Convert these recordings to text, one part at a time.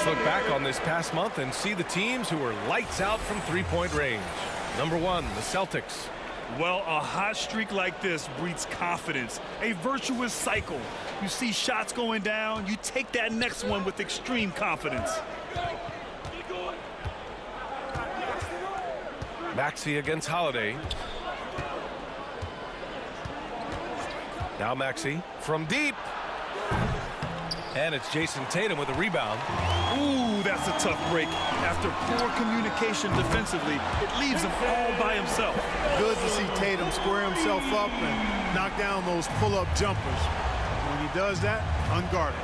Let's look back on this past month and see the teams who were lights out from three-point range. Number 1, the Celtics. Well, a hot streak like this breeds confidence, a virtuous cycle. You see shots going down, you take that next one with extreme confidence. Maxey against Holiday. Now Maxey from deep. And it's Jason Tatum with a rebound. Ooh, that's a tough break. After poor communication defensively, it leaves him all by himself. Good to see Tatum square himself up and knock down those pull-up jumpers. When he does that, unguarded.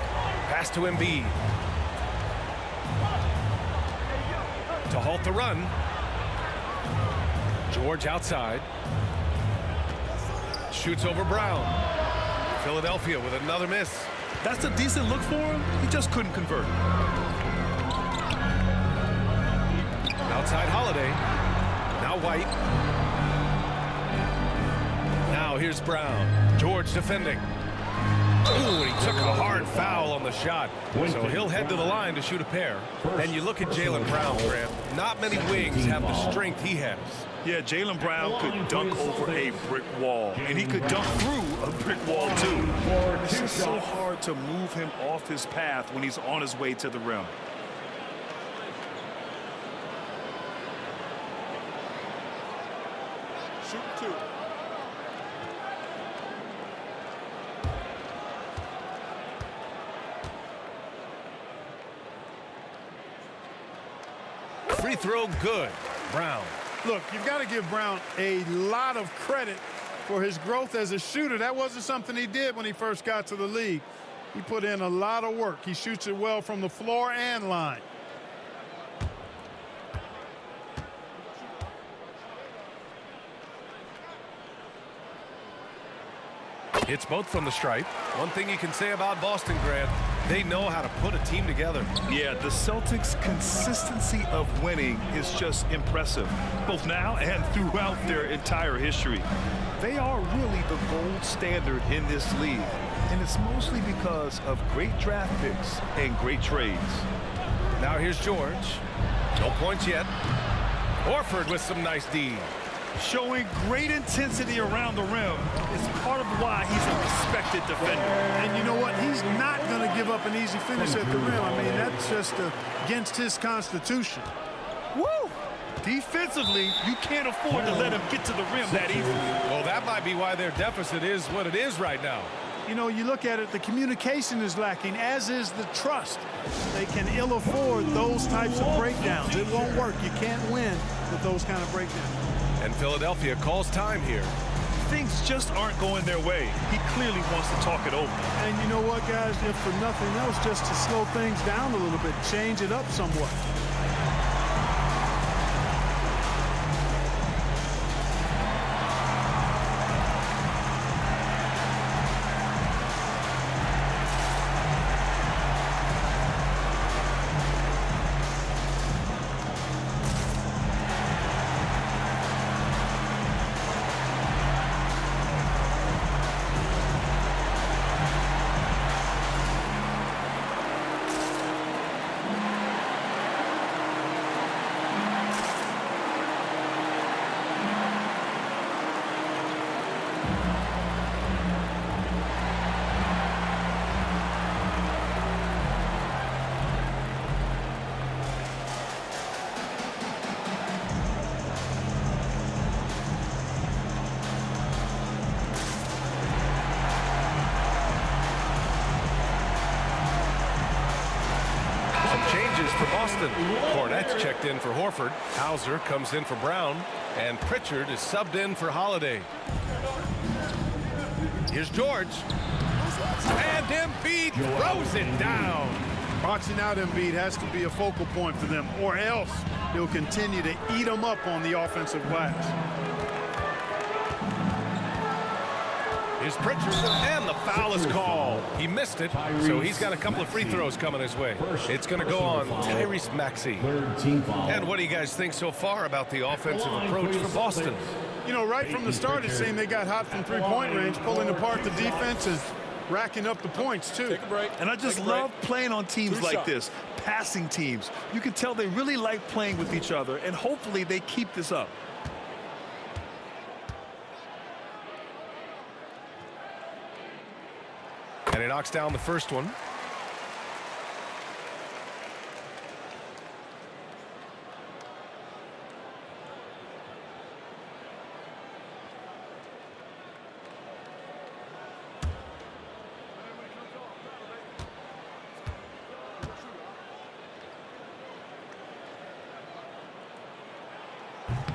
Pass to Embiid. To halt the run. George outside. Shoots over Brown. Philadelphia with another miss. That's a decent look for him. He just couldn't convert. Outside Holiday. Now White. Now here's Brown. George defending. Ooh, and he took a hard foul on the shot. So he'll head to the line to shoot a pair. And you look at Jaylen Brown, Grant. Not many wings have the strength he has. Yeah, Jaylen Brown could dunk over a brick wall, and he could dunk through a brick wall, too. It's just so hard to move him off his path when he's on his way to the rim. Shoot 2. Free throw good. Brown. Look, you've got to give Brown a lot of credit for his growth as a shooter. That wasn't something he did when he first got to the league. He put in a lot of work. He shoots it well from the floor and line. It's both from the stripe. One thing you can say about Boston, Grant, they know how to put a team together. Yeah, the Celtics' consistency of winning is just impressive, both now and throughout their entire history. They are really the gold standard in this league, and it's mostly because of great draft picks and great trades. Now here's George. No points yet. Horford with some nice D. Showing great intensity around the rim is part of why he's a respected defender. And you know what? He's not going to give up an easy finish at the rim. I mean, that's just against his constitution. Woo! Defensively, you can't afford to let him get to the rim that easily. Well, that might be why their deficit is what it is right now. You know, you look at it, the communication is lacking, as is the trust. They can ill afford those types of breakdowns. It won't work. You can't win with those kind of breakdowns. And Philadelphia calls time here. Things just aren't going their way. He clearly wants to talk it over. And you know what, guys? If for nothing else, just to slow things down a little bit, change it up somewhat. For Boston, Cornette's checked in for Horford. Hauser comes in for Brown, and Pritchard is subbed in for Holiday. Here's George, and Embiid throws it down. Boxing out Embiid has to be a focal point for them, or else he'll continue to eat them up on the offensive glass. Here's Pritchard, and the foul is called. He missed it, so he's got a couple of free throws coming his way. It's going to go on Tyrese Maxey. And what do you guys think so far about the offensive approach for Boston? You know, right from the start, it seemed they got hot from three-point range, pulling apart the defense and racking up the points, too. Take a break. And I just love playing on teams like this, passing teams. You can tell they really like playing with each other, and hopefully they keep this up. And he knocks down the first one.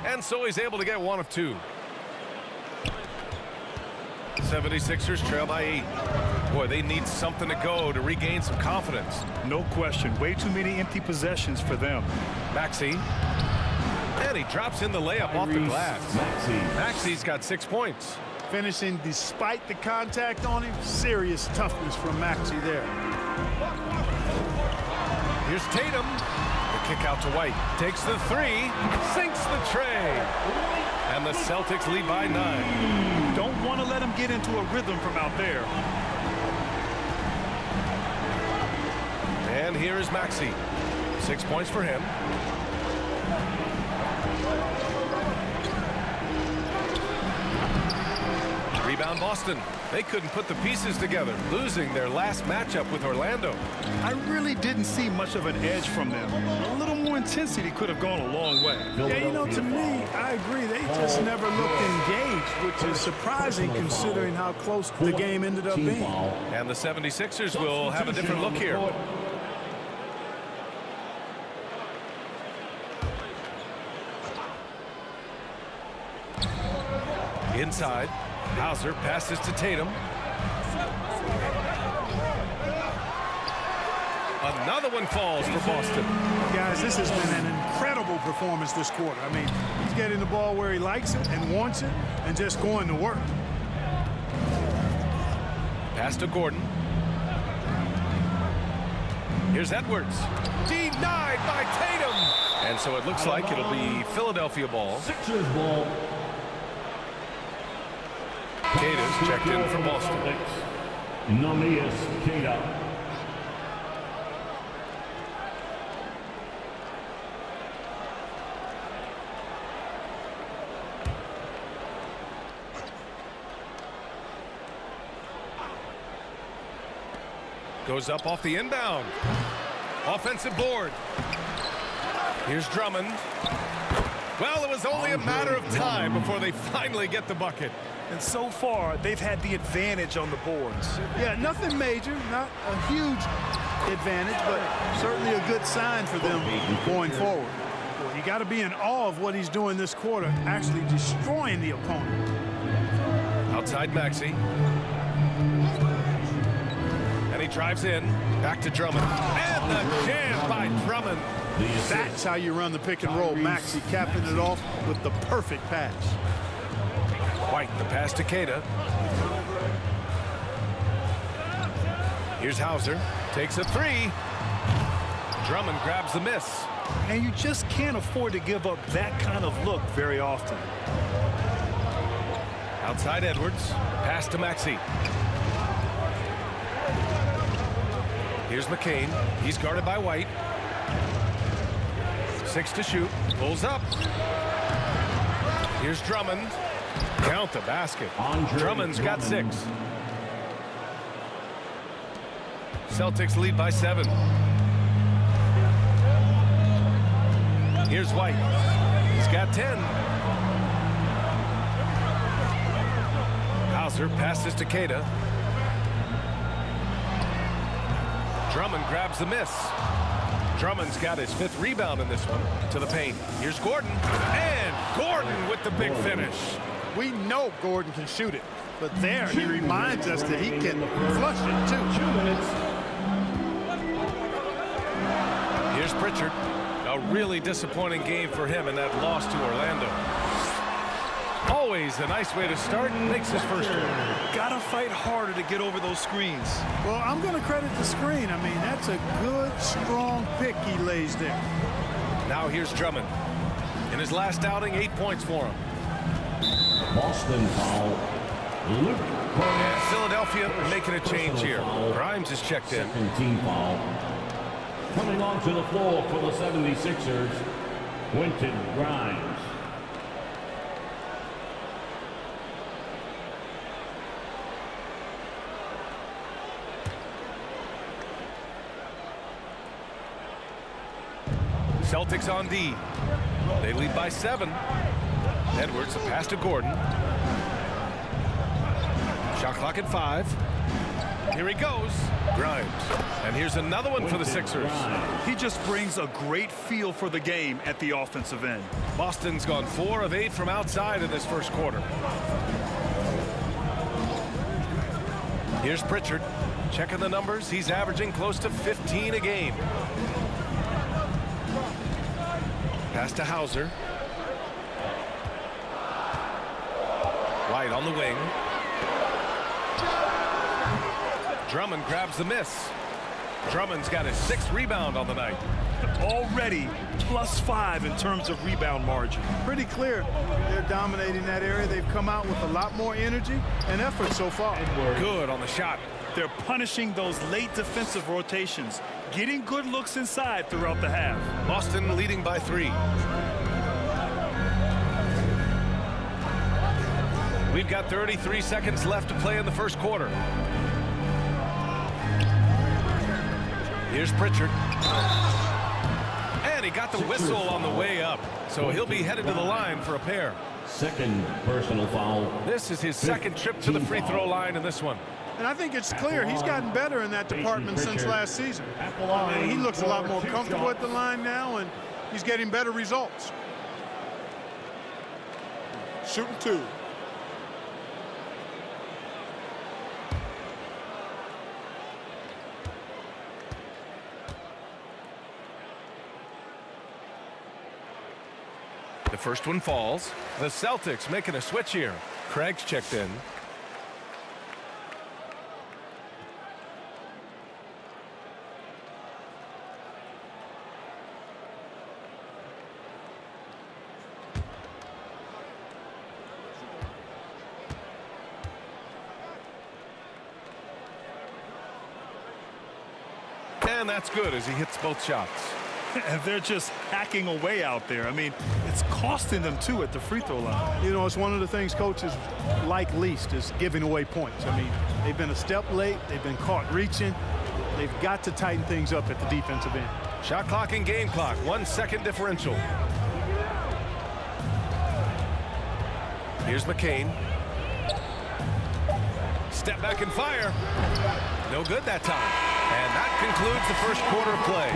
And so he's able to get one of two. 76ers trail by 8. Boy, they need something to go to regain some confidence. No question. Way too many empty possessions for them. Maxey. And he drops in the layup off the glass. Maxey's got 6 points. Finishing despite the contact on him. Serious toughness from Maxey there. Here's Tatum. The kick out to White. Takes the 3. Sinks the tray. And the Celtics lead by 9. Don't want to let him get into a rhythm from out there. And here is Maxey. 6 points for him. Rebound Boston. They couldn't put the pieces together, losing their last matchup with Orlando. I really didn't see much of an edge from them. A little more intensity could have gone a long way. Yeah, you know, to me, I agree. They just never looked engaged, which is surprising considering how close the game ended up being. And the 76ers will have a different look here. Inside, Hauser passes to Tatum. Another one falls for Boston. Guys, this has been an incredible performance this quarter. I mean, he's getting the ball where he likes it and wants it and just going to work. Pass to Gordon. Here's Edwards. Denied by Tatum. And so it looks like it'll be Philadelphia ball. Sixers ball. Cada's checked in for Boston. Neemias Queta. Goes up off the inbound. Offensive board. Here's Drummond. Well, it was only a matter of time before they finally get the bucket. And so far, they've had the advantage on the boards. Yeah, nothing major, not a huge advantage, but certainly a good sign for them going forward. Well, you got to be in awe of what he's doing this quarter, actually destroying the opponent. Outside Maxey. And he drives in. Back to Drummond. And the jam by Drummond. That's how you run the pick and roll. Maxey capping it off with the perfect pass. White, the pass to Queta. Here's Hauser. Takes a 3. Drummond grabs the miss. And you just can't afford to give up that kind of look very often. Outside Edwards. Pass to Maxey. Here's McCain. He's guarded by White. 6 to shoot. Pulls up. Here's Drummond. Count the basket. Drummond's got 6. Celtics lead by 7. Here's White. He's got 10. Hauser passes to Queta. Drummond grabs the miss. Drummond's got his 5th rebound in this one. To the paint. Here's Gordon. And Gordon with the big finish. We know Gordon can shoot it, but there he reminds us that he can flush it too. 2 minutes. Here's Pritchard. A really disappointing game for him in that loss to Orlando. Always a nice way to start. Makes his first one. Gotta fight harder to get over those screens. Well, I'm going to credit the screen. I mean, that's a good, strong pick he lays there. Now here's Drummond. In his last outing, 8 points for him. Boston foul. Luke And Philadelphia making a change here. Grimes is checked in. Second team foul. Coming onto the floor for the 76ers, Quentin Grimes. Celtics on D. They lead by 7. Edwards, a pass to Gordon. Shot clock at 5. Here he goes. Grimes. And here's another one for the Sixers. He just brings a great feel for the game at the offensive end. Boston's gone 4 of 8 from outside in this first quarter. Here's Pritchard. Checking the numbers. He's averaging close to 15 a game. Pass to Hauser. White on the wing. Drummond grabs the miss. Drummond's got his 6th rebound on the night. Already +5 in terms of rebound margin. Pretty clear they're dominating that area. They've come out with a lot more energy and effort so far. Good on the shot. They're punishing those late defensive rotations, getting good looks inside throughout the half. Boston leading by 3. We've got 33 seconds left to play in the first quarter. Here's Pritchard. And he got the whistle on the way up. So he'll be headed to the line for a pair. Second personal foul. This is his 2nd trip to the free throw line in this one. And I think it's clear he's gotten better in that department since last season. I mean, he looks a lot more comfortable at the line now, and he's getting better results. Shooting 2. The first one falls. The Celtics making a switch here. Craig's checked in. And that's good as he hits both shots. And they're just hacking away out there. I mean, it's costing them too at the free throw line. You know, it's one of the things coaches like least is giving away points. I mean, they've been a step late. They've been caught reaching. They've got to tighten things up at the defensive end. Shot clock and game clock. 1 second differential. Here's McCain. Step back and fire. No good that time. And that concludes the first quarter of play.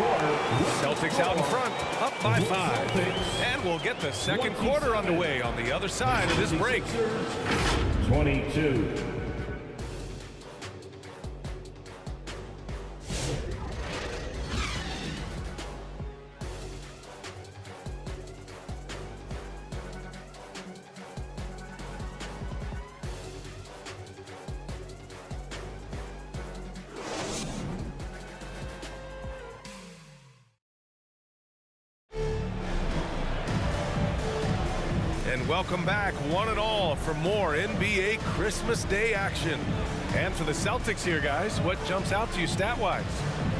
Celtics out in front, up by 5. And we'll get the second quarter underway on the other side of this break. 22. And welcome back, one and all, for more NBA Christmas Day action. And for the Celtics here, guys, what jumps out to you stat-wise?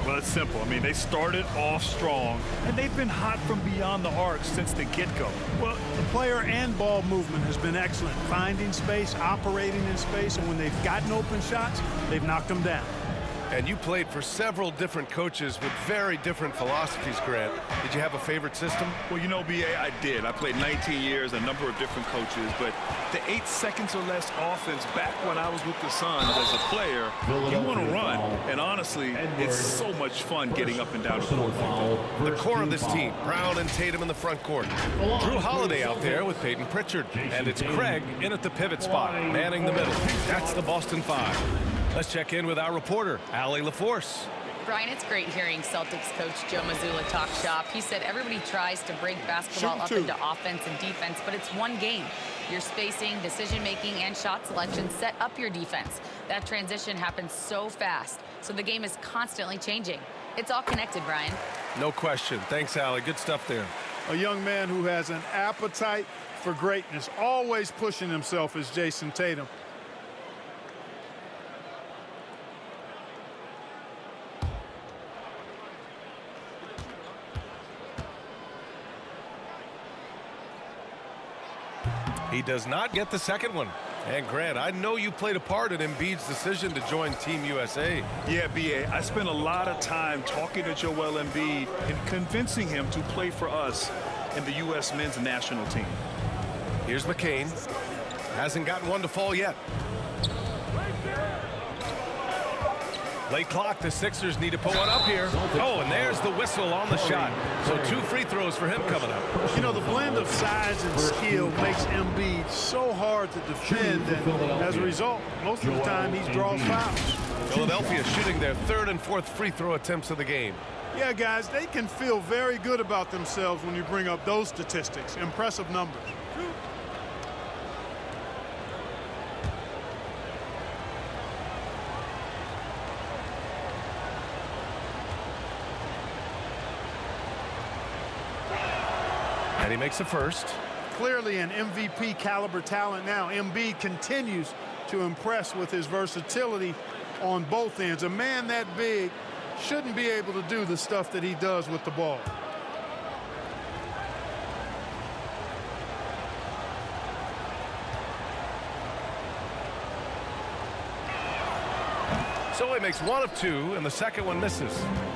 Well, it's simple. I mean, they started off strong, and they've been hot from beyond the arc since the get-go. Well, the player and ball movement has been excellent. Finding space, operating in space, and when they've gotten open shots, they've knocked them down. And you played for several different coaches with very different philosophies, Grant. Did you have a favorite system? Well, you know, B.A., I did. I played 19 years, a number of different coaches, but the 8 seconds or less offense back when I was with the Suns as a player, you want to run. And honestly, it's so much fun getting up and down the court. The core of this team, Brown and Tatum in the front court. Drew Holiday out there with Peyton Pritchard. And it's Craig in at the pivot spot, manning the middle. That's the Boston 5. Let's check in with our reporter, Allie LaForce. Brian, it's great hearing Celtics coach Joe Mazzulla talk shop. He said everybody tries to break basketball up into offense and defense, but it's one game. Your spacing, decision-making, and shot selection set up your defense. That transition happens so fast, so the game is constantly changing. It's all connected, Brian. No question. Thanks, Allie. Good stuff there. A young man who has an appetite for greatness, always pushing himself, is Jason Tatum. He does not get the second one. And Grant, I know you played a part in Embiid's decision to join Team USA. Yeah, B.A., I spent a lot of time talking to Joel Embiid and convincing him to play for us in the U.S. men's national team. Here's McCain. Hasn't gotten one to fall yet. Late clock, the Sixers need to put one up here. Oh, and there's the whistle on the shot. So 2 free throws for him coming up. You know, the blend of size and skill makes Embiid so hard to defend, and as a result, most of the time he draws fouls. Philadelphia shooting their 3rd and 4th free throw attempts of the game. Yeah, guys, they can feel very good about themselves when you bring up those statistics. Impressive numbers. And he makes the first. Clearly an MVP caliber talent now. Embiid continues to impress with his versatility on both ends. A man that big shouldn't be able to do the stuff that he does with the ball. So he makes 1 of 2, and the second one misses.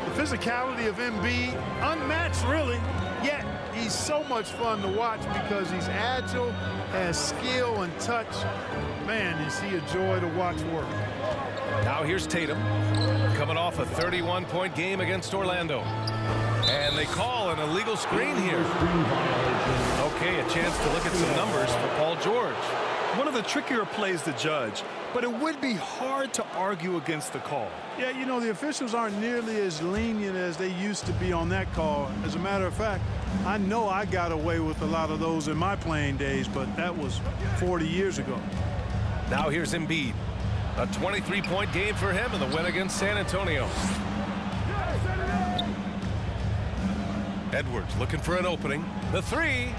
The physicality of Embiid, unmatched really, yet he's so much fun to watch because he's agile, has skill and touch. Man, is he a joy to watch work. Now here's Tatum, coming off a 31-point game against Orlando. And they call an illegal screen here. Okay, a chance to look at some numbers for Paul George. One of the trickier plays to judge, but it would be hard to argue against the call. Yeah, you know, the officials aren't nearly as lenient as they used to be on that call. As a matter of fact, I know I got away with a lot of those in my playing days, but that was 40 years ago. Now here's Embiid. A 23-point game for him in the win against San Antonio. Edwards looking for an opening. The 3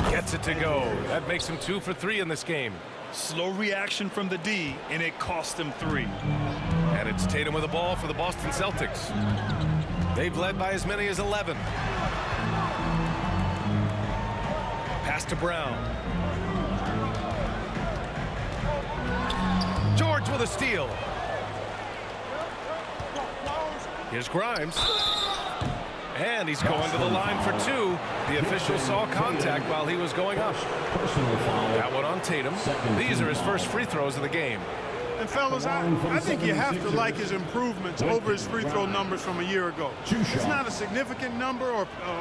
gets it to go. That makes him 2 for 3 in this game. Slow reaction from the D, and it cost him 3. And it's Tatum with the ball for the Boston Celtics. They've led by as many as 11. Pass to Brown. George with a steal. Here's Grimes. And he's going to the line for 2. The official saw contact while he was going up. That one on Tatum. These are his first free throws of the game. And fellas, I think you have to like his improvements over his free throw numbers from a year ago. It's not a significant number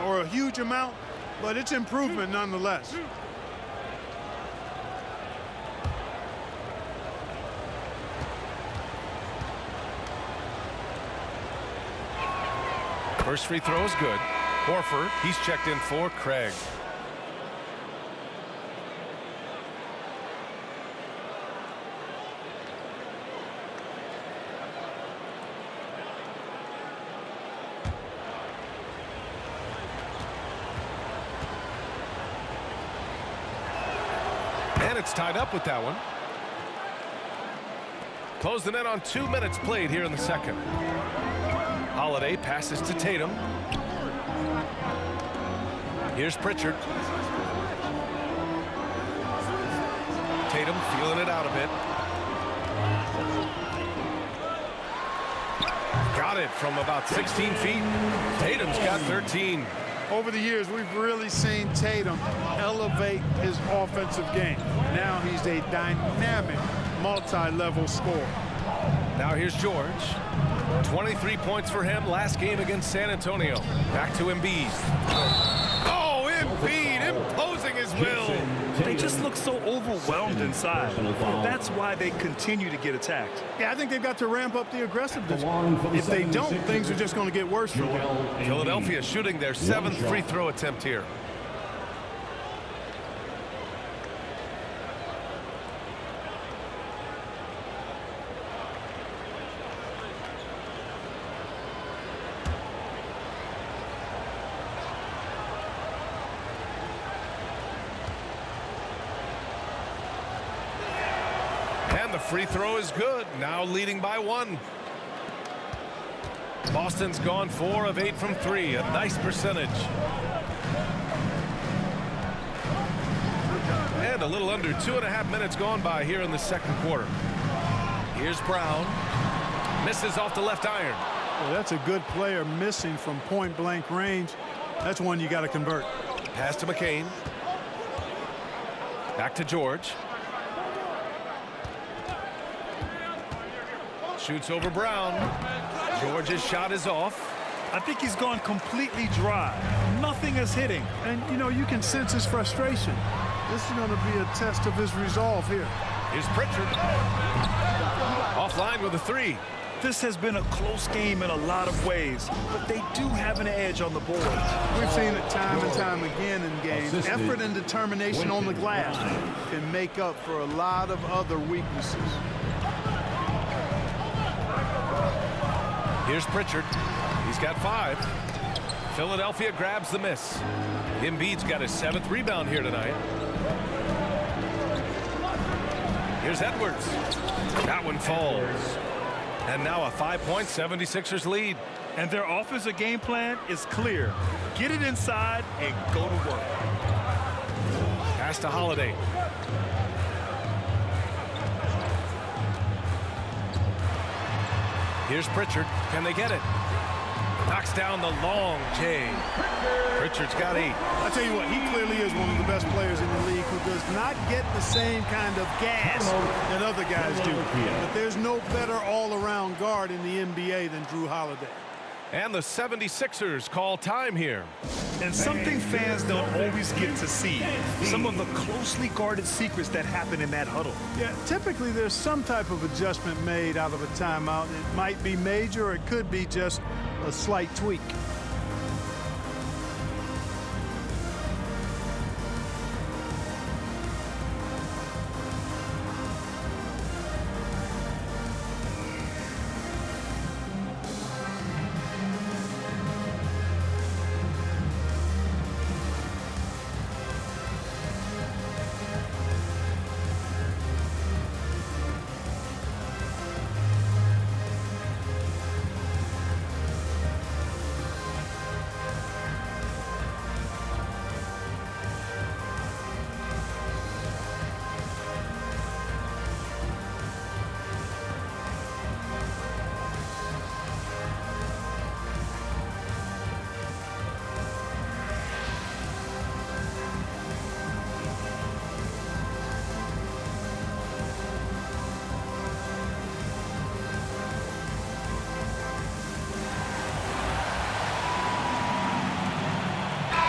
or a huge amount, but it's improvement nonetheless. First free throw is good. Horford, he's checked in for Craig. And it's tied up with that one. Closing in on 2 minutes played here in the second. Holiday passes to Tatum. Here's Pritchard. Tatum feeling it out a bit. Got it from about 16 feet. Tatum's got 13. Over the years, we've really seen Tatum elevate his offensive game. Now he's a dynamic, multi-level scorer. Now here's George. 23 points for him last game against San Antonio. Back to Embiid. Oh, Embiid imposing his will. They just look so overwhelmed inside. That's why they continue to get attacked. Yeah, I think they've got to ramp up the aggressiveness. If they don't, things are just going to get worse for them. Philadelphia shooting their 7th free throw attempt here. And the free throw is good. Now leading by 1. Boston's gone 4 of 8 from 3. A nice percentage. And And a little under 2.5 minutes gone by here in the second quarter. Here's Brown. Misses off the left iron. Well, that's a good player missing from point-blank range. That's one you got to convert. Pass to McCain. Back to George. Shoots over Brown. George's shot is off. I think he's gone completely dry. Nothing is hitting. And, you know, you can sense his frustration. This is going to be a test of his resolve here. Here's Pritchard. Offline with a three. This has been a close game in a lot of ways, but they do have an edge on the boards. We've seen it time and time again in games. Effort and determination on the glass can make up for a lot of other weaknesses. Here's Pritchard. He's got 5. Philadelphia grabs the miss. Embiid's got his 7th rebound here tonight. Here's Edwards. That one falls. And now a 5-point 76ers lead. And their offensive game plan is clear. Get it inside and go to work. Pass to Holiday. Here's Pritchard. Can they get it? Knocks down the long J. Pritchard's got 8. I tell you what, he clearly is one of the best players in the league who does not get the same kind of gas that other guys do. But there's no better all-around guard in the NBA than Jrue Holiday. And the 76ers call time here. And something fans don't always get to see. Some of the closely guarded secrets that happen in that huddle. Yeah, typically there's some type of adjustment made out of a timeout. It might be major or it could be just a slight tweak.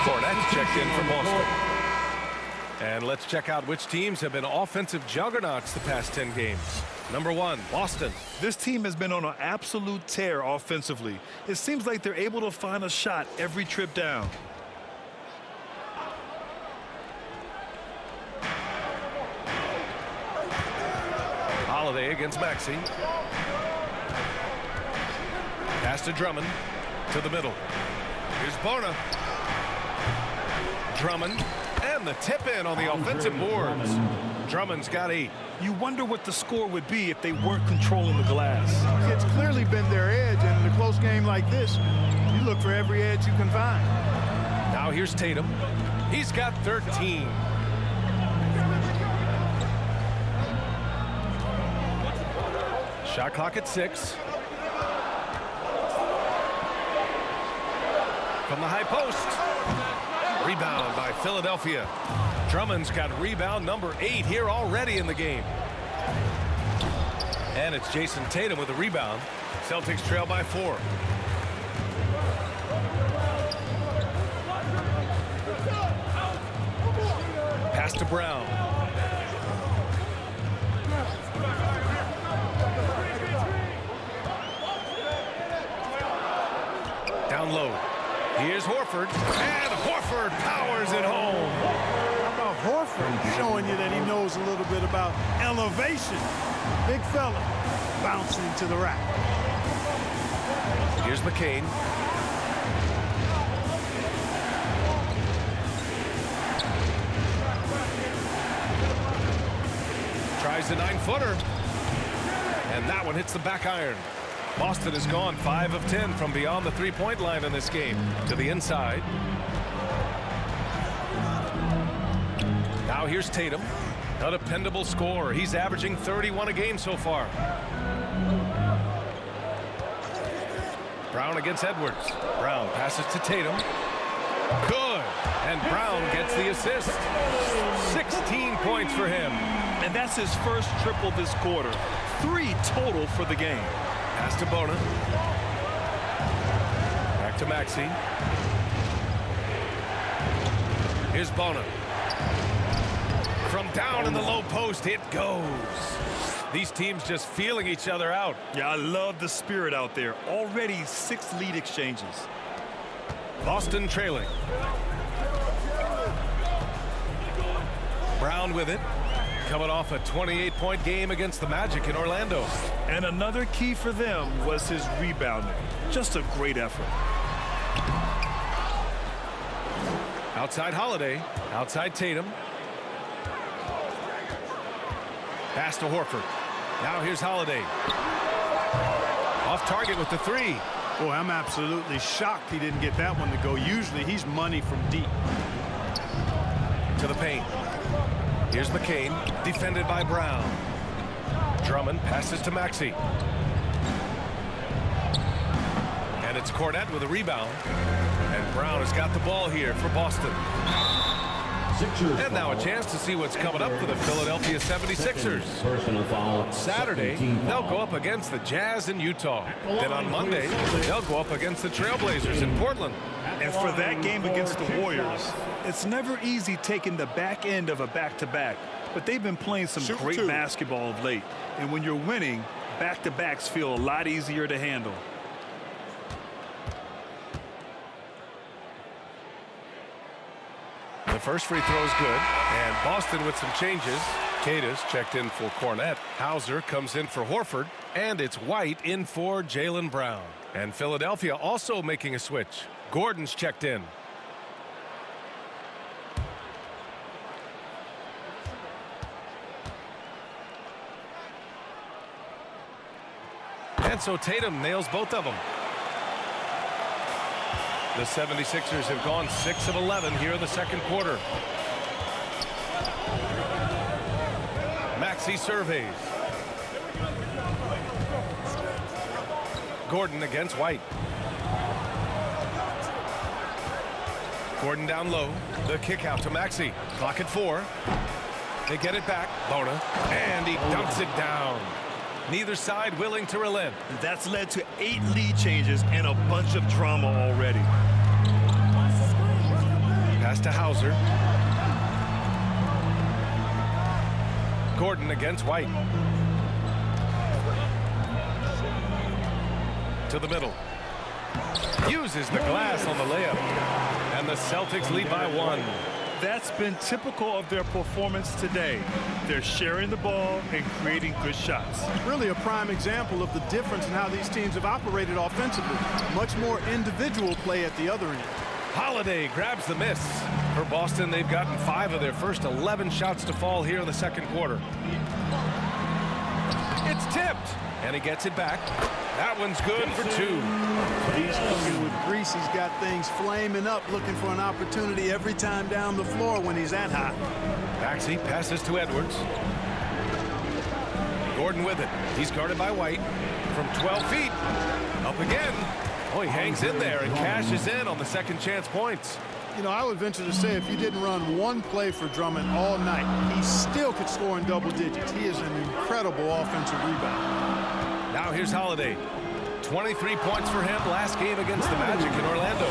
Fournette's checked in for Boston. And let's check out which teams have been offensive juggernauts the past 10 games. Number 1, Boston. This team has been on an absolute tear offensively. It seems like they're able to find a shot every trip down. Holiday against Maxey. Pass to Drummond. To the middle. Here's Bona. Drummond. And the tip in on the offensive boards. Drummond's got 8. You wonder what the score would be if they weren't controlling the glass. It's clearly been their edge, and in a close game like this, you look for every edge you can find. Now here's Tatum. He's got 13. Shot clock at 6. From the high post. Rebound by Philadelphia. Drummond's got rebound number 8 here already in the game. And it's Jason Tatum with a rebound. Celtics trail by 4. Pass to Brown. Down low. Here's Horford. And Horford powers it home. How about Horford showing you that he knows a little bit about elevation? Big fella bouncing to the rack. Here's McCain. Tries the 9-footer. And that one hits the back iron. Boston has gone 5 of 10 from beyond the three-point line in this game. To the inside. Now Now here's Tatum, a dependable scorer. He's averaging 31 a game so far. Brown against Edwards. Brown passes to Tatum. Good. And Brown gets the assist. 16 points for him. And that's his first triple this quarter. 3 total for the game. Pass to Bona. Back to Maxey. Here's Bona. From down in the low post, it goes. These teams just feeling each other out. Yeah, I love the spirit out there. Already 6 lead exchanges. Boston trailing. Brown with it. Coming off a 28-point game against the Magic in Orlando. And another key for them was his rebounding. Just a great effort. Outside Holiday. Outside Tatum. Pass to Horford. Now here's Holiday. Off target with the 3. Boy, I'm absolutely shocked he didn't get that one to go. Usually he's money from deep. To the paint. Here's McCain, defended by Brown. Drummond passes to Maxey. And it's Cornette with a rebound. And Brown has got the ball here for Boston. And now a chance to see what's coming up for the Philadelphia 76ers. Personal foul. Saturday, they'll go up against the Jazz in Utah. Then on Monday, they'll go up against the Trailblazers in Portland. And for that game against the Warriors, it's never easy taking the back end of a back-to-back. But they've been playing some great basketball of late. And when you're winning, back-to-backs feel a lot easier to handle. The first free throw is good, and Boston with some changes. Cadis checked in for Cornette. Hauser comes in for Horford, and it's White in for Jaylen Brown. And Philadelphia also making a switch. Gordon's checked in. And so Tatum nails both of them. The 76ers have gone 6 of 11 here in the second quarter. Maxey surveys. Gordon against White. Gordon down low. The kick out to Maxey. Clock at 4. They get it back. Bona. And he dunks it down. Neither side willing to relent. That's led to 8 lead changes and a bunch of drama already. Pass to Hauser. Gordon against White. To the middle. Uses the glass on the layup. And the Celtics lead by 1. That's been typical of their performance today. They're sharing the ball and creating good shots. Really a prime example of the difference in how these teams have operated offensively. Much more individual play at the other end. Holiday grabs the miss. For Boston, they've gotten 5 of their first 11 shots to fall here in the second quarter. It's tipped, and he gets it back. That one's good for 2. He's cooking with grease. He's got things flaming up, looking for an opportunity every time down the floor when he's that hot. Maxey passes to Edwards. Gordon with it. He's guarded by White from 12 feet. Up again. Oh, he hangs in there and cashes in on the second chance points. You know, I would venture to say if you didn't run one play for Drummond all night, he still could score in double digits. He is an incredible offensive rebounder. Now here's Holiday. 23 points for him last game against the Magic in Orlando.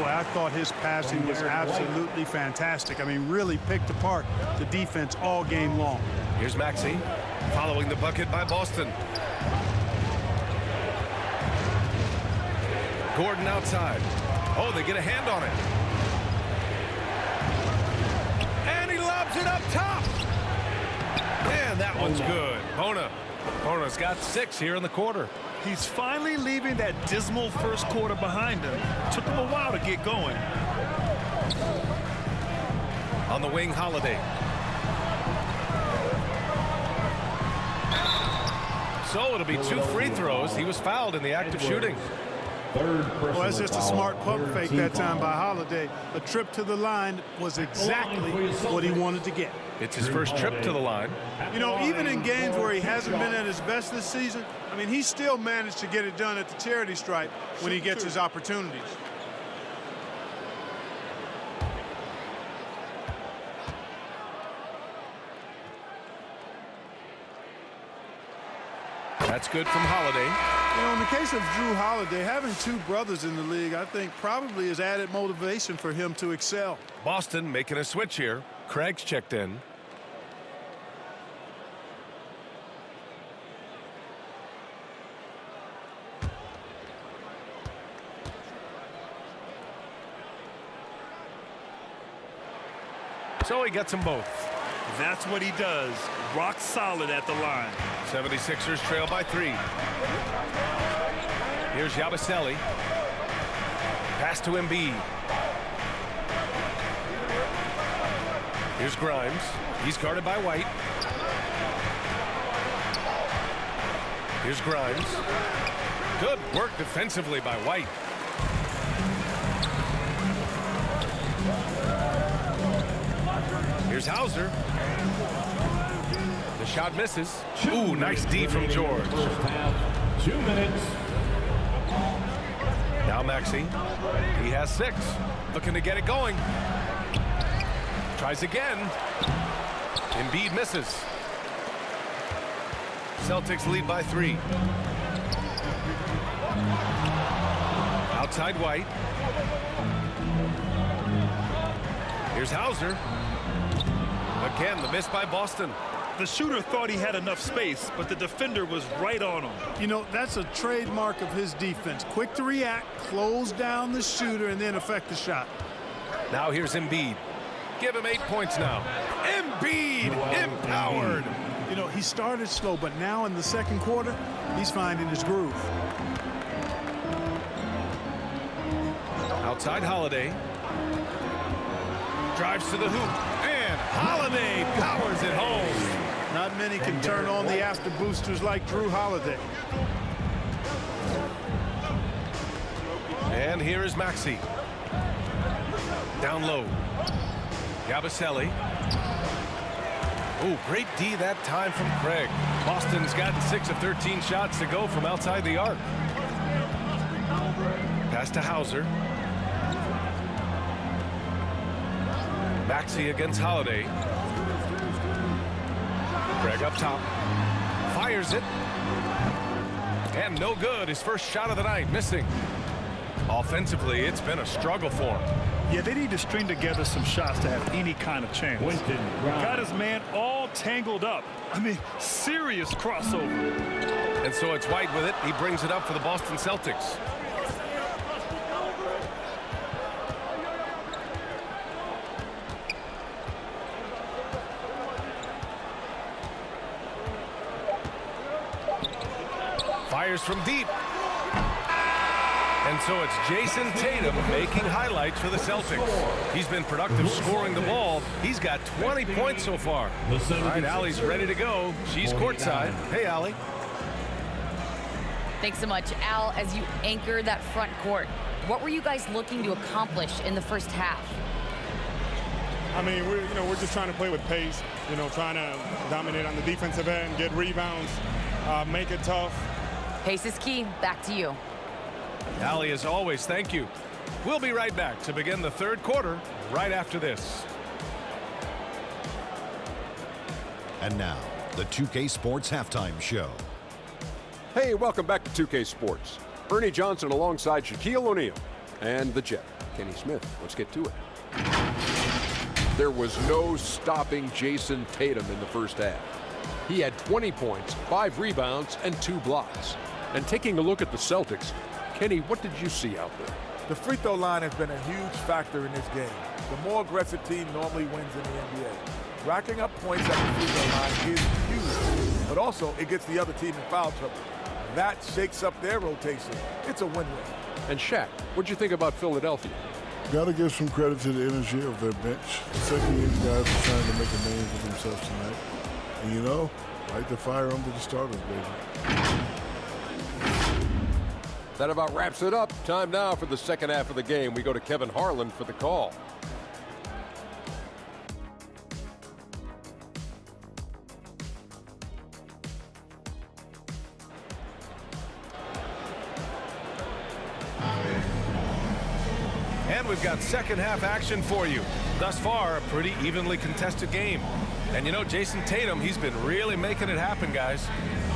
Boy, I thought his passing was absolutely fantastic. I mean, really picked apart the defense all game long. Here's Maxey following the bucket by Boston. Gordon outside. Oh, they get a hand on it. And he lobs it up top. And that one's good. Bona's got 6 here in the quarter. He's finally leaving that dismal first quarter behind him. Took him a while to get going. On the wing, Holiday. So it'll be 2 free throws. He was fouled in the act of shooting. Third personal Well, that's just a foul, smart pump third fake team that time foul. by Holiday. A trip to the line was exactly what he wanted to get. It's his first trip to the line. You know, even in games where he hasn't been at his best this season, I mean, he still managed to get it done at the charity stripe when he gets his opportunities. That's good from Holiday. You know, in the case of Drew Holiday, having two brothers in the league, I think probably is added motivation for him to excel. Boston making a switch here. Craig's checked in. So he gets them both. That's what he does. Rock solid at the line. 76ers trail by 3. Here's Yabusele. Pass to Embiid. Here's Grimes. He's guarded by White. Here's Grimes. Good work defensively by White. Here's Hauser. The shot misses. Ooh, nice D from George. First half, 2 minutes. Now Maxey. He has 6. Looking to get it going. Tries again. Embiid misses. Celtics lead by 3. Outside White. Here's Hauser. Again, the miss by Boston. The shooter thought he had enough space, but the defender was right on him. You know, that's a trademark of his defense. Quick to react, close down the shooter, and then affect the shot. Now here's Embiid. Give him 8 points now. Embiid empowered. You know, he started slow, but now in the second quarter, he's finding his groove. Outside Holiday. Drives to the hoop. And Holiday powers it home. Not many can turn on the after boosters like Drew Holiday. And here is Maxey. Down low. Yabusele. Ooh, great D that time from Craig. Boston's gotten 6 of 13 shots to go from outside the arc. Pass to Hauser. Maxey against Holiday. Craig up top. Fires it. And no good. His first shot of the night, missing. Offensively, it's been a struggle for him. Yeah, they need to string together some shots to have any kind of chance. Quentin Grimes. Got his man all tangled up. I mean, serious crossover. And so it's White with it. He brings it up for the Boston Celtics. Fires from deep. And so it's Jason Tatum making highlights for the Celtics. He's been productive scoring the ball. He's got 20 points so far. All right, Allie's ready to go. She's courtside. Hey, Allie. Thanks so much, Al. As you anchor that front court, what were you guys looking to accomplish in the first half? I mean, we're just trying to play with pace, trying to dominate on the defensive end, get rebounds, make it tough. Pace is key. Back to you. Allie, as always, thank you. We'll be right back to begin the third quarter right after this. And now, the 2K Sports Halftime Show. Hey, welcome back to 2K Sports. Ernie Johnson alongside Shaquille O'Neal and the Jet, Kenny Smith. Let's get to it. There was no stopping Jason Tatum in the first half. He had 20 points, 5 rebounds, and 2 blocks. And taking a look at the Celtics, Kenny, what did you see out there? The free throw line has been a huge factor in this game. The more aggressive team normally wins in the NBA. Racking up points at the free throw line is huge, but also it gets the other team in foul trouble. That shakes up their rotation. It's a win-win. And Shaq, what'd you think about Philadelphia? Got to give some credit to the energy of their bench. The second-year guys are trying to make a name for themselves tonight. And light the fire under the starters, baby. That about wraps it up. Time now for the second half of the game. We go to Kevin Harlan for the call. And we've got second half action for you. Thus far, a pretty evenly contested game. And you know, Jason Tatum, he's been really making it happen, guys.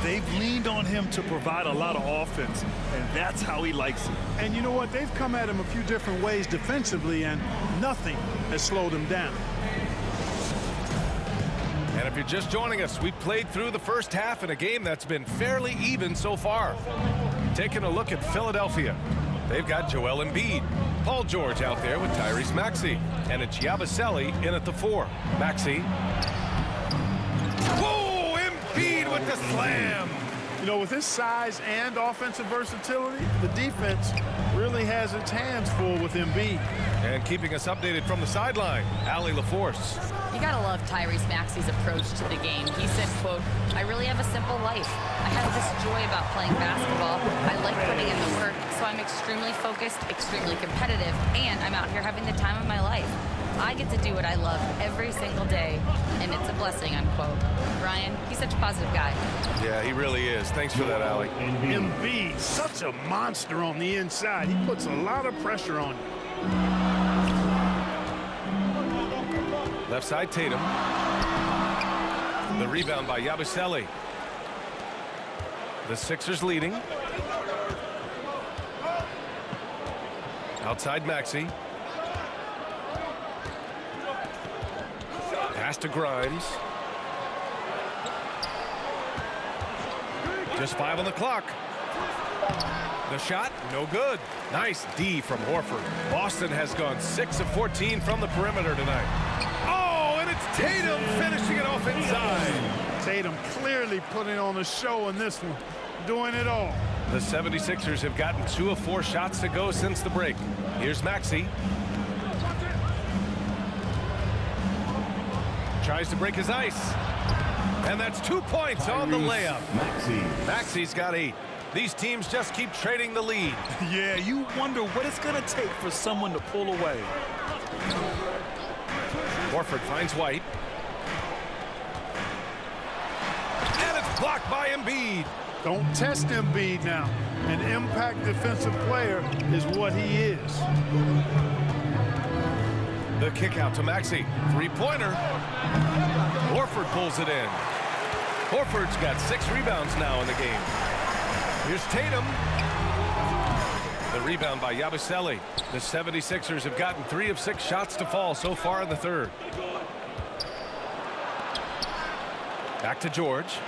They've leaned on him to provide a lot of offense, and that's how he likes it. And you know what? They've come at him a few different ways defensively, and nothing has slowed him down. And if you're just joining us, we played through the first half in a game that's been fairly even so far. Taking a look at Philadelphia. They've got Joel Embiid. Paul George out there with Tyrese Maxey. And it's Yabusele in at the 4. Maxey. Whoa! Embiid with the slam! You know, with his size and offensive versatility, the defense really has its hands full with Embiid. And keeping us updated from the sideline, Allie LaForce. You gotta love Tyrese Maxey's approach to the game. He said, quote, "I really have a simple life. I have this joy about playing basketball. I like putting in the work, so I'm extremely focused, extremely competitive, and I'm out here having the time of my life. I get to do what I love every single day, and it's a blessing," unquote. Ryan, he's such a positive guy. Yeah, he really is. Thanks for that, Allie. Embiid, such a monster on the inside. He puts a lot of pressure on you. Left side, Tatum. The rebound by Yabusele. The Sixers leading. Outside Maxey. Pass to Grimes. Just 5 on the clock. The shot, no good. Nice D from Horford. Boston has gone 6 of 14 from the perimeter tonight. Oh, and it's Tatum finishing it off inside. Tatum clearly putting on a show in this one, doing it all. The 76ers have gotten 2 of 4 shots to go since the break. Here's Maxey. Tries to break his ice. And that's 2 points on the layup. Maxey's got 8. These teams just keep trading the lead. Yeah, you wonder what it's going to take for someone to pull away. Horford finds White. And it's blocked by Embiid. Don't test Embiid now. An impact defensive player is what he is. The kick out to Maxey. 3-pointer. Horford pulls it in. Horford's got 6 rebounds now in the game. Here's Tatum. The rebound by Yabusele. The 76ers have gotten 3 of 6 shots to fall so far in the third. Back to George.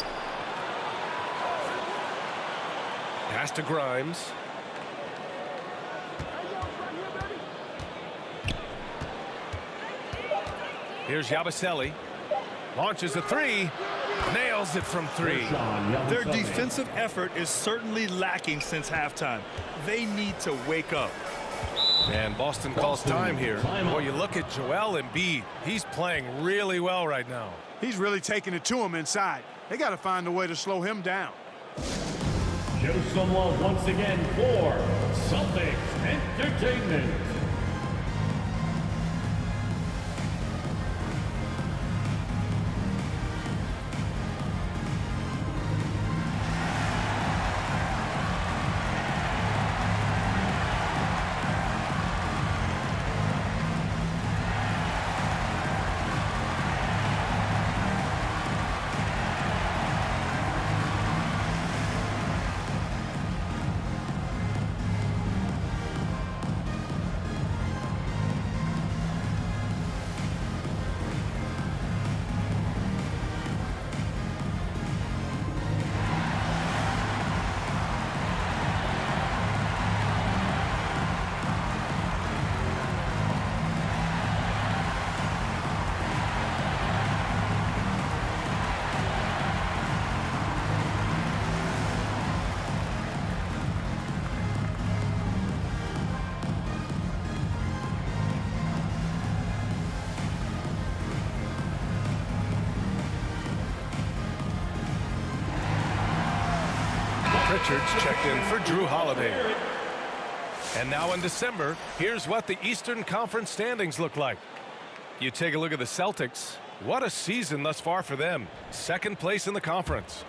Pass to Grimes. Here's Yabusele. Launches a 3. Nails it from 3. Their defensive effort is certainly lacking since halftime. They need to wake up. And Boston calls time here. Boy, you look at Joel Embiid. He's playing really well right now. He's really taking it to him inside. They got to find a way to slow him down. Show some love once again for Celtics Entertainment. Pritchard's checked in for Drew Holiday. And now in December, here's what the Eastern Conference standings look like. You take a look at the Celtics. What a season thus far for them. Second place in the conference.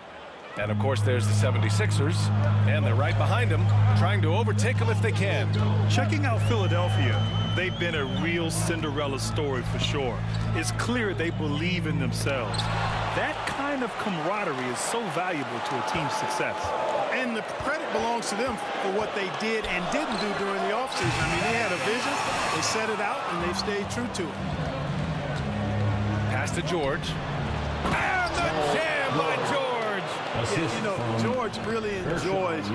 And of course there's the 76ers, and they're right behind them, trying to overtake them if they can. Checking out Philadelphia, they've been a real Cinderella story for sure. It's clear they believe in themselves. That kind of camaraderie is so valuable to a team's success. And the credit belongs to them for what they did and didn't do during the offseason. I mean, they had a vision, they set it out, and they've stayed true to it. Pass to George. And the jam by George. You know, George really enjoys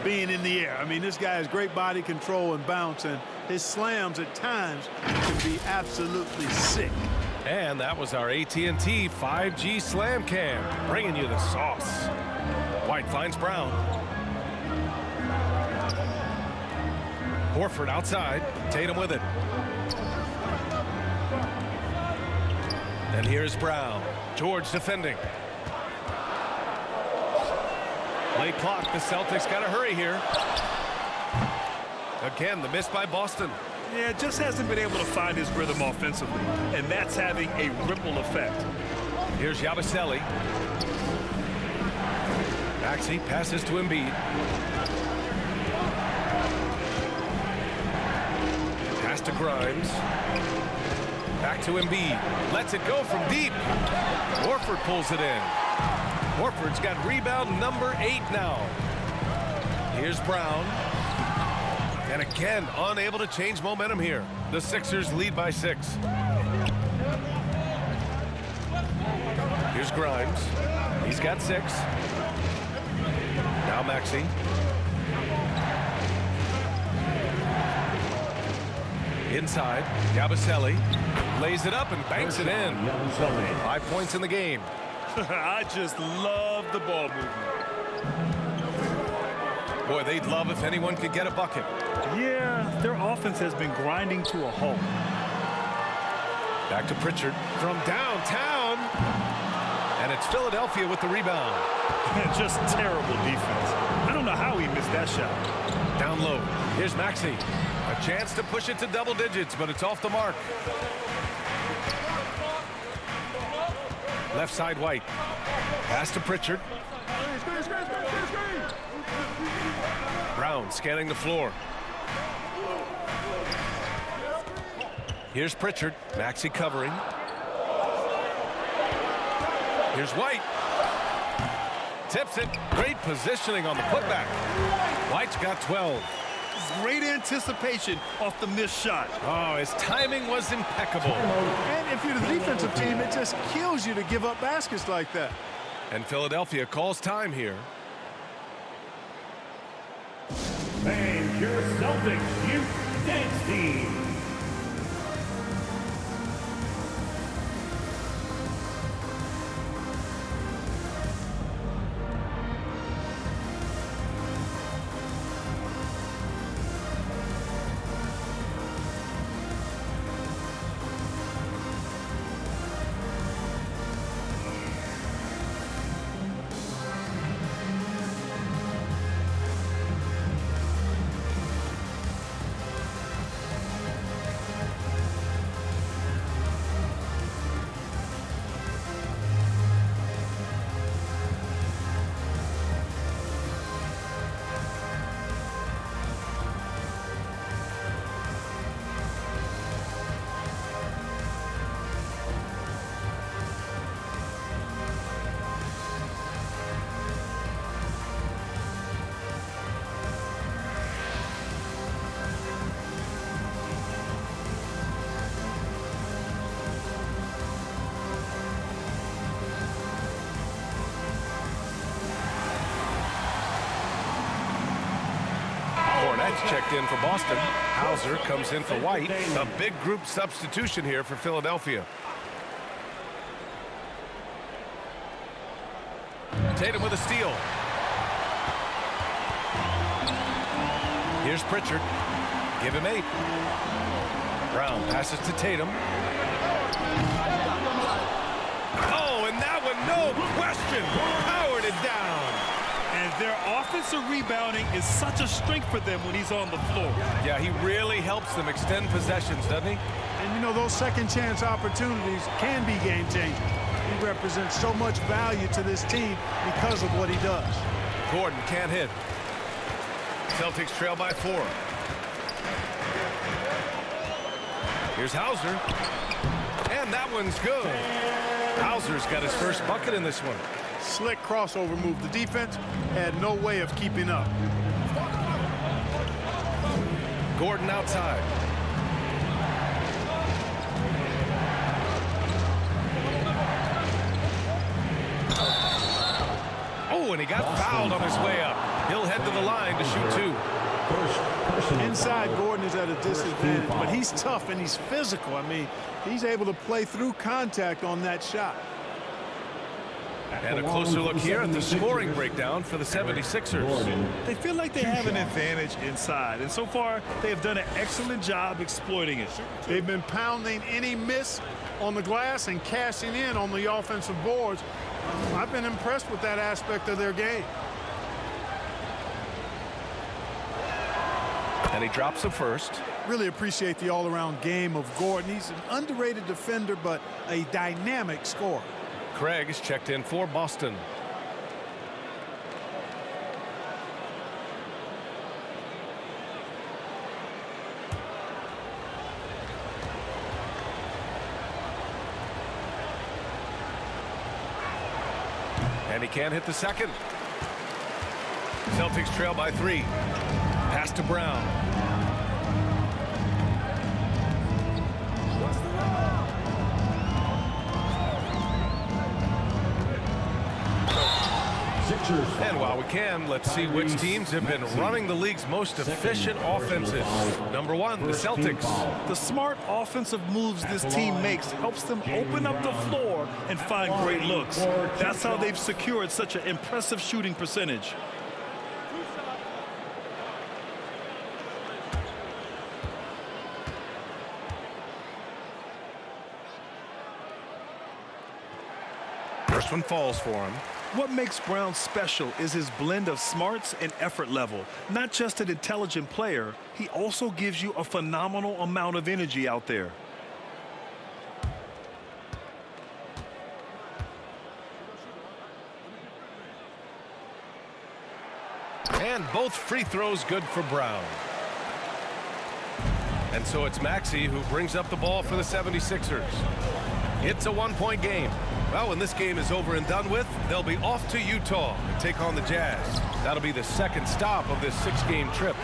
being in the air. I mean, this guy has great body control and bounce, and his slams at times can be absolutely sick. And that was our AT&T 5G Slam Cam, bringing you the sauce. White finds Brown. Horford outside. Tatum with it. And here's Brown. George defending. Late clock. The Celtics got to hurry here. Again, the miss by Boston. Yeah, just hasn't been able to find his rhythm offensively, and that's having a ripple effect. Here's Yabusele. Maxey passes to Embiid. Pass to Grimes. Back to Embiid. Lets it go from deep. Horford pulls it in. Horford's got rebound number 8 now. Here's Brown. And again, unable to change momentum here. The Sixers lead by 6. Here's Grimes. He's got 6. Now Maxey. Inside, Yabusele lays it up and banks it in. 5 points in the game. I just love the ball movement. Boy, they'd love if anyone could get a bucket. Yeah, their offense has been grinding to a halt. Back to Pritchard from downtown. And it's Philadelphia with the rebound. Just terrible defense. I don't know how he missed that shot. Down low. Here's Maxey. A chance to push it to double digits, but it's off the mark. Left side White. Pass to Pritchard. Brown scanning the floor. Here's Pritchard. Maxey covering. Here's White. Tips it. Great positioning on the putback. White's got 12. Great anticipation off the missed shot. Oh, his timing was impeccable. And if you're the defensive team, it just kills you to give up baskets like that. And Philadelphia calls time here. And your Celtics Youth Dance Team. Checked in for Boston. Hauser comes in for White. A big group substitution here for Philadelphia. Tatum with a steal. Here's Pritchard. Give him 8. Brown passes to Tatum. Oh, and that one, no question, powered it down. And their offensive rebounding is such a strength for them when he's on the floor. Yeah, he really helps them extend possessions, doesn't he? And, you know, those second chance opportunities can be game-changing. He represents so much value to this team because of what he does. Gordon can't hit. Celtics trail by 4. Here's Hauser. And that one's good. Hauser's got his first bucket in this one. Slick crossover move. The defense had no way of keeping up. Gordon outside. Oh, and he got fouled on his way up. He'll head to the line to shoot 2. Inside, Gordon is at a disadvantage, but he's tough and he's physical. I mean, he's able to play through contact on that shot. And a closer look here at the scoring breakdown for the 76ers. They feel like they have an advantage inside, and so far they have done an excellent job exploiting it. They've been pounding any miss on the glass and cashing in on the offensive boards. I've been impressed with that aspect of their game. And he drops the first. Really appreciate the all-around game of Gordon. He's an underrated defender, but a dynamic scorer. Craig is checked in for Boston. And he can't hit the second. Celtics trail by 3. Pass to Brown. And while we can, let's see which teams have been running the league's most efficient offenses. Number 1, the Celtics. The smart offensive moves this team makes helps them open up the floor and find great looks. That's how they've secured such an impressive shooting percentage. First one falls for him. What makes Brown special is his blend of smarts and effort level. Not just an intelligent player, he also gives you a phenomenal amount of energy out there. And both free throws good for Brown. And so it's Maxey who brings up the ball for the 76ers. It's a one-point game. Well, when this game is over and done with, they'll be off to Utah and take on the Jazz. That'll be the second stop of this 6-game trip.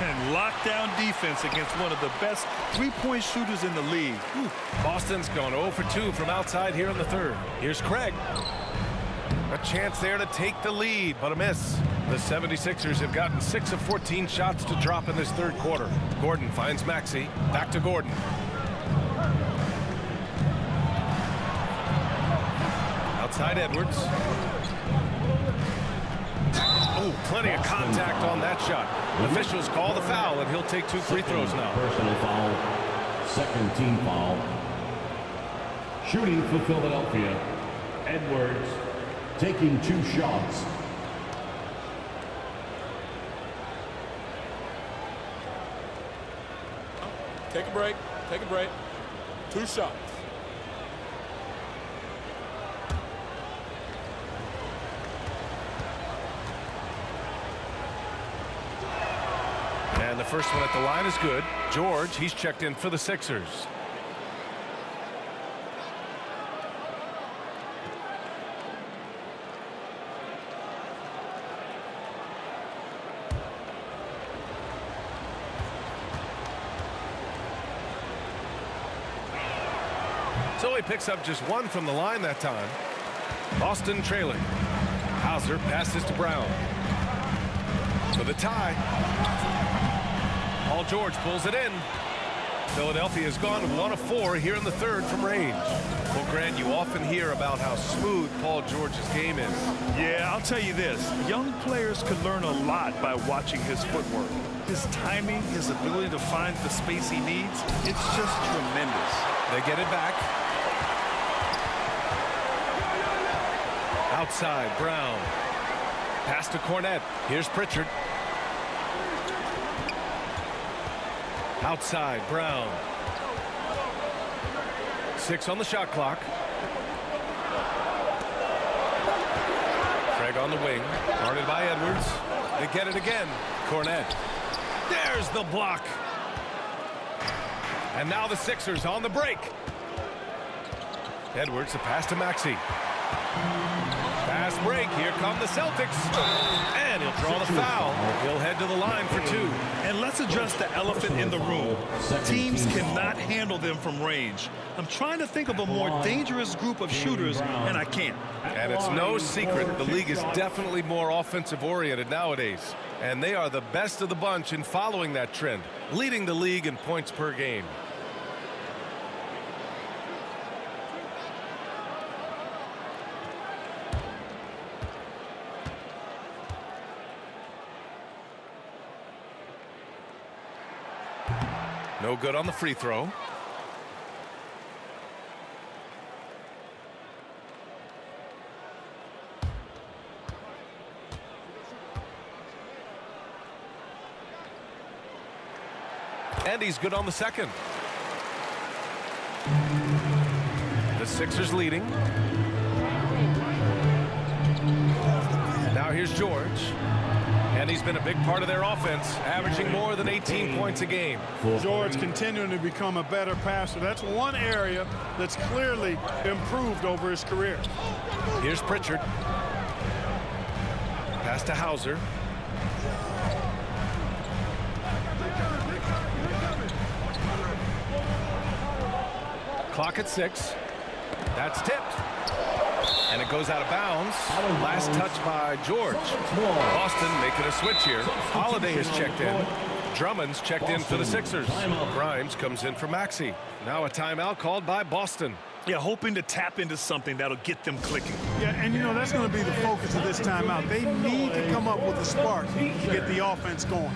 And lockdown defense against one of the best three-point shooters in the league. Ooh. Boston's gone 0 for 2 from outside here in the third. Here's Craig. A chance there to take the lead, but a miss. The 76ers have gotten 6 of 14 shots to drop in this third quarter. Gordon finds Maxey. Back to Gordon. Outside Edwards. Oh, plenty of contact on that shot. Officials call the foul, and he'll take 2 free throws now. Personal foul. Second team foul. Shooting for Philadelphia. Edwards taking 2 shots. Take a break. Take a break. 2 shots. And the first one at the line is good. George, he's checked in for the Sixers. So he picks up just 1 from the line that time. Boston trailing. Hauser passes to Brown. For the tie. Paul George pulls it in. Philadelphia has gone 1 of 4 here in the third from range. Well, Grant, you often hear about how smooth Paul George's game is. Yeah, I'll tell you this. Young players could learn a lot by watching his footwork. His timing, his ability to find the space he needs, it's just tremendous. They get it back. Outside, Brown. Pass to Cornette. Here's Pritchard. Outside, Brown. 6 on the shot clock. Craig on the wing. Guarded by Edwards. They get it again. Cornette. There's the block. And now the Sixers on the break. Edwards, the pass to Maxey. Fast break. Here come the Celtics. And he'll draw the foul. He'll head to the line for 2. And let's address the elephant in the room. Teams cannot handle them from range. I'm trying to think of a more dangerous group of shooters, and I can't. And it's no secret the league is definitely more offensive-oriented nowadays. And they are the best of the bunch in following that trend, leading the league in points per game. No good on the free throw. And he's good on the second. The Sixers leading. Now here's George. And he's been a big part of their offense, averaging more than 18 points a game. George continuing to become a better passer. That's one area that's clearly improved over his career. Here's Pritchard. Pass to Hauser. Clock at 6. That's tipped. And it goes out of bounds. Last touch by George. Boston making a switch here. Holiday has checked in. Drummond's checked in for the Sixers. Grimes comes in for Maxey. Now a timeout called by Boston. Yeah, hoping to tap into something that'll get them clicking. Yeah, and you know, that's going to be the focus of this timeout. They need to come up with a spark to get the offense going.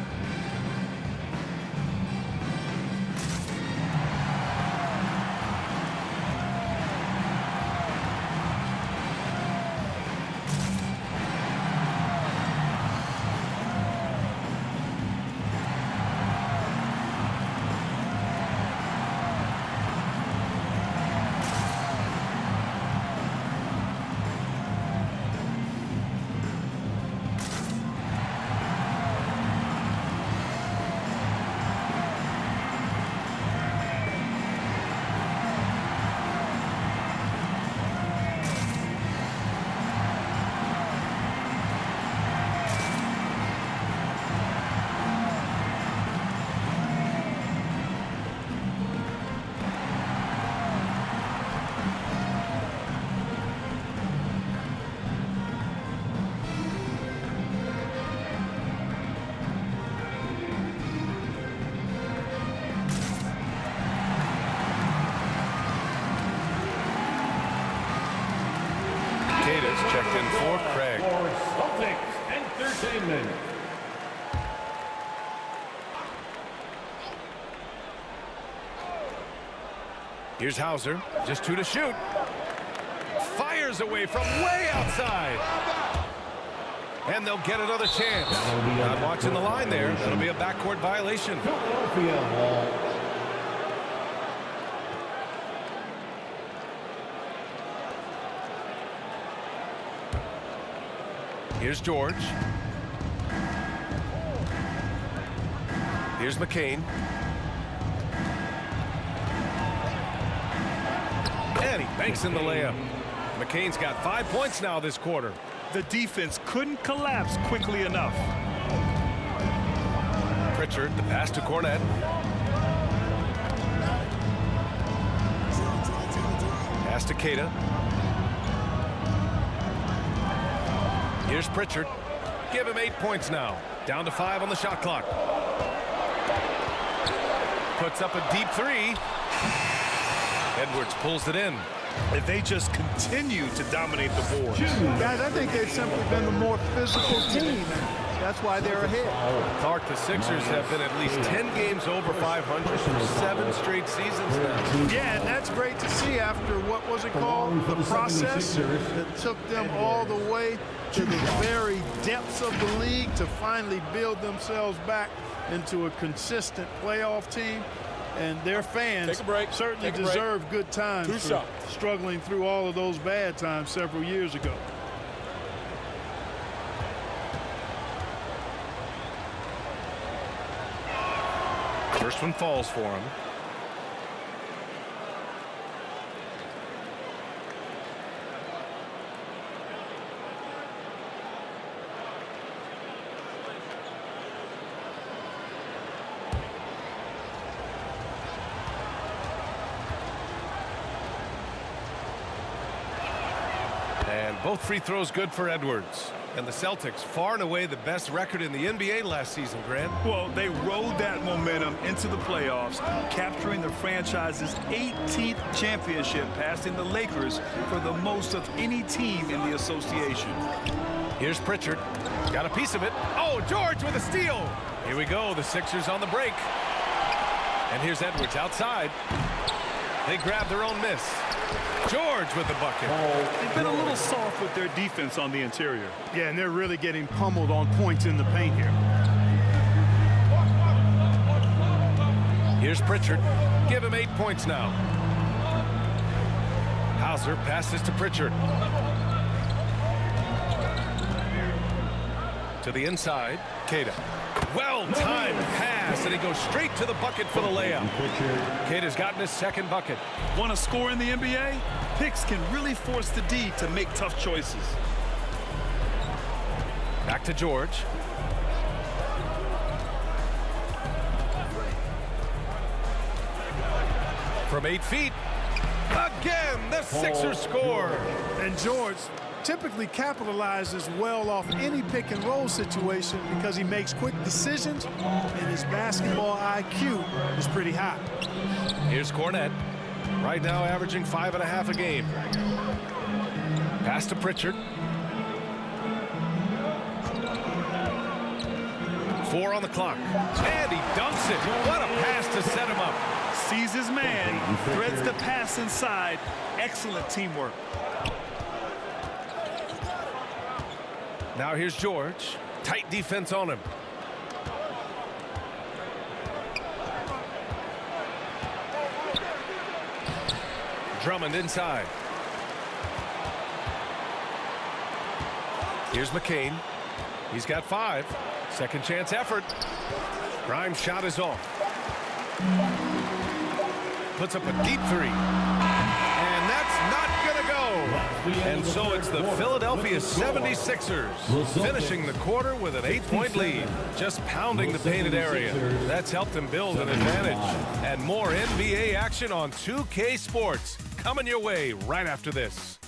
Cata's checked in for Craig. For Celtics Entertainment. Here's Hauser. Just 2 to shoot. Fires away from way outside. And they'll get another chance. Not watching the line there. That'll be a backcourt violation. Philadelphia ball. Here's George. Here's McCain. And he banks in the layup. McCain's got 5 points now this quarter. The defense couldn't collapse quickly enough. Pritchard, the pass to Cornette. Pass to Cata. Here's Pritchard. Give him 8 points now. Down to 5 on the shot clock. Puts up a deep 3. Edwards pulls it in. And they just continue to dominate the boards. Guys, I think they've simply been the more physical team. That's why they're ahead. Clark, the Sixers have been at least 10 games over 500 for 7 straight seasons now. Yeah, and that's great to see after, what was it called, the process that took them all the way to the very depths of the league to finally build themselves back into a consistent playoff team. And their fans certainly deserve good times for struggling through all of those bad times several years ago. First one falls for him. And both free throws good for Edwards. And the Celtics, far and away the best record in the NBA last season, Grant. Well, they rode that momentum into the playoffs, capturing the franchise's 18th championship, passing the Lakers for the most of any team in the association. Here's Pritchard. Got a piece of it. Oh, George with a steal. Here we go. The Sixers on the break. And here's Edwards outside. They grab their own miss. George with the bucket. They've been a little soft with their defense on the interior. Yeah, and they're really getting pummeled on points in the paint here. Here's Pritchard. Give him 8 points now. Hauser passes to Pritchard. To the inside. Queta. Well-timed pass, and he goes straight to the bucket for the layup. Queta's gotten his second bucket. Want to score in the NBA? Picks can really force the D to make tough choices. Back to George. From 8 feet. Again, the Sixers score. And George typically capitalizes well off any pick and roll situation because he makes quick decisions and his basketball IQ is pretty high. Here's Cornette. Right now averaging 5.5 a game. Pass to Pritchard. 4 on the clock. And he dunks it. What a pass to set him up. Sees his man, threads the pass inside. Excellent teamwork. Now here's George. Tight defense on him. Drummond inside. Here's McCain. He's got 5. Second chance effort. Grimes' shot is off. Puts up a deep 3. And that's not going to go. And so it's the Philadelphia 76ers finishing the quarter with an 8-point lead. Just pounding the painted area. That's helped them build an advantage. And more NBA action on 2K Sports coming your way right after this.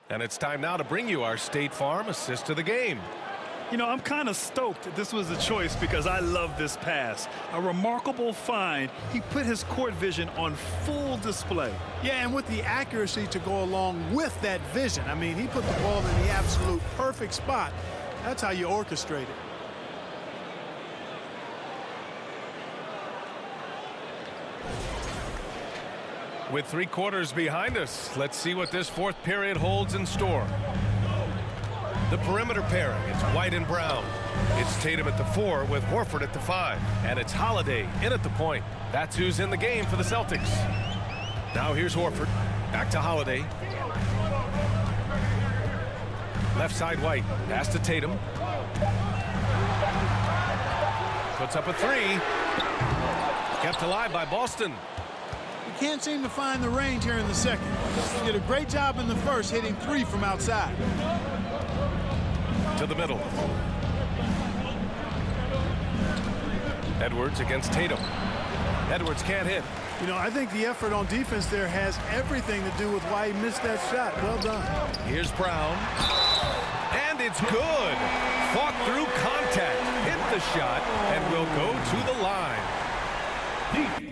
And it's time now to bring you our State Farm assist of the game. You know, I'm kind of stoked that this was a choice because I love this pass. A remarkable find. He put his court vision on full display. Yeah, and with the accuracy to go along with that vision. I mean, he put the ball in the absolute perfect spot. That's how you orchestrate it. With 3 quarters behind us, let's see what this 4th period holds in store. The perimeter pairing, it's White and Brown. It's Tatum at the 4 with Horford at the 5. And it's Holiday in at the point. That's who's in the game for the Celtics. Now here's Horford. Back to Holiday. Left side White. Pass to Tatum. Puts up a 3. Kept alive by Boston. Can't seem to find the range here in the second. He did a great job in the first, hitting 3 from outside. To the middle. Edwards against Tatum. Edwards can't hit. You know, I think the effort on defense there has everything to do with why he missed that shot. Well done. Here's Brown. And it's good. Fought through contact, hit the shot, and will go to the line.